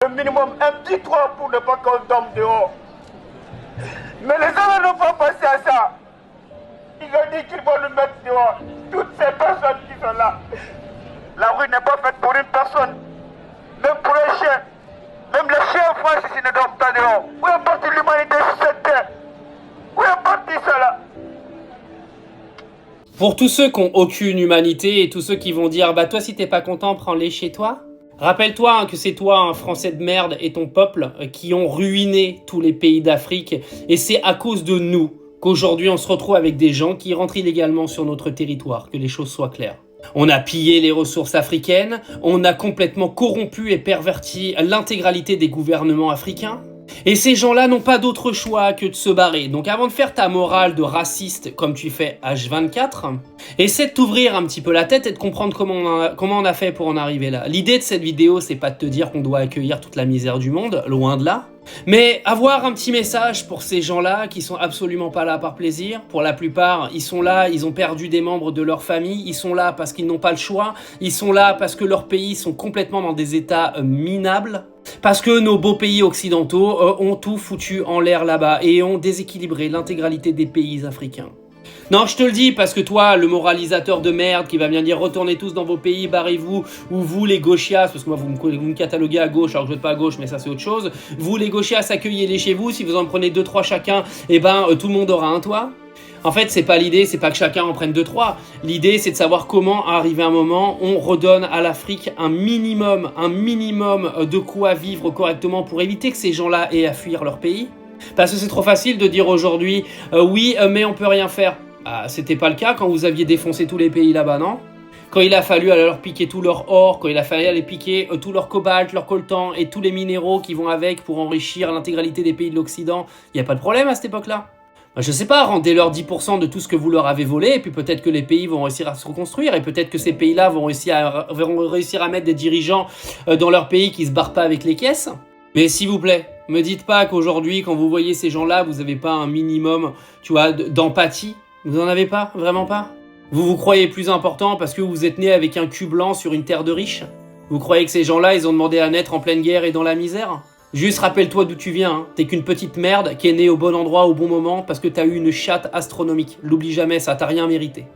le minimum, un petit toit pour ne pas qu'on dorme dehors. Mais les gens n'ont pas pensé à ça. Ils ont dit qu'ils vont nous mettre dehors. Toutes ces personnes qui sont là. La rue n'est pas faite pour une personne. Même pour un chien. Même les chiens en France ici ne dorment pas dehors. Où est partie l'humanité sur cette terre? Où est parti cela? Pour tous ceux qui n'ont aucune humanité et tous ceux qui vont dire « Bah toi si t'es pas content, prends-les chez toi », rappelle-toi que c'est toi, un Français de merde, et ton peuple qui ont ruiné tous les pays d'Afrique. Et c'est à cause de nous qu'aujourd'hui on se retrouve avec des gens qui rentrent illégalement sur notre territoire, que les choses soient claires. On a pillé les ressources africaines, on a complètement corrompu et perverti l'intégralité des gouvernements africains. Et ces gens-là n'ont pas d'autre choix que de se barrer. Donc avant de faire ta morale de raciste comme tu fais H24, essaie de t'ouvrir un petit peu la tête et de comprendre comment on a fait pour en arriver là. L'idée de cette vidéo, c'est pas de te dire qu'on doit accueillir toute la misère du monde, loin de là. Mais avoir un petit message pour ces gens-là qui sont absolument pas là par plaisir. Pour la plupart, ils sont là, ils ont perdu des membres de leur famille, ils sont là parce qu'ils n'ont pas le choix, ils sont là parce que leurs pays sont complètement dans des états minables. Parce que nos beaux pays occidentaux ont tout foutu en l'air là-bas et ont déséquilibré l'intégralité des pays africains. Non, je te le dis parce que toi, le moralisateur de merde qui va bien dire retournez tous dans vos pays, barrez-vous, ou vous les gauchias, parce que moi vous me cataloguez à gauche alors que je ne vais pas à gauche, mais ça c'est autre chose. Vous les gauchias, accueillez-les chez vous, si vous en prenez 2-3 chacun, et tout le monde aura un toit. En fait, c'est pas l'idée, c'est pas que chacun en prenne 2-3. L'idée, c'est de savoir comment, arriver à un moment, on redonne à l'Afrique un minimum de quoi vivre correctement pour éviter que ces gens-là aient à fuir leur pays. Parce que c'est trop facile de dire aujourd'hui, oui, mais on peut rien faire. Ah, c'était pas le cas quand vous aviez défoncé tous les pays là-bas, non? Quand il a fallu aller leur piquer tout leur or, quand il a fallu aller piquer tout leur cobalt, leur coltan et tous les minéraux qui vont avec pour enrichir l'intégralité des pays de l'Occident, il n'y a pas de problème à cette époque-là. Je sais pas, rendez-leur 10% de tout ce que vous leur avez volé et puis peut-être que les pays vont réussir à se reconstruire et peut-être que ces pays-là vont réussir à mettre des dirigeants dans leur pays qui se barrent pas avec les caisses. Mais s'il vous plaît, me dites pas qu'aujourd'hui, quand vous voyez ces gens-là, vous avez pas un minimum, tu vois, d'empathie. Vous en avez pas? Vraiment pas? Vous vous croyez plus important parce que vous êtes né avec un cul blanc sur une terre de riches? Vous croyez que ces gens-là, ils ont demandé à naître en pleine guerre et dans la misère? Juste rappelle-toi d'où tu viens, hein. T'es qu'une petite merde qui est née au bon endroit au bon moment parce que t'as eu une chatte astronomique. L'oublie jamais, ça, t'as rien mérité.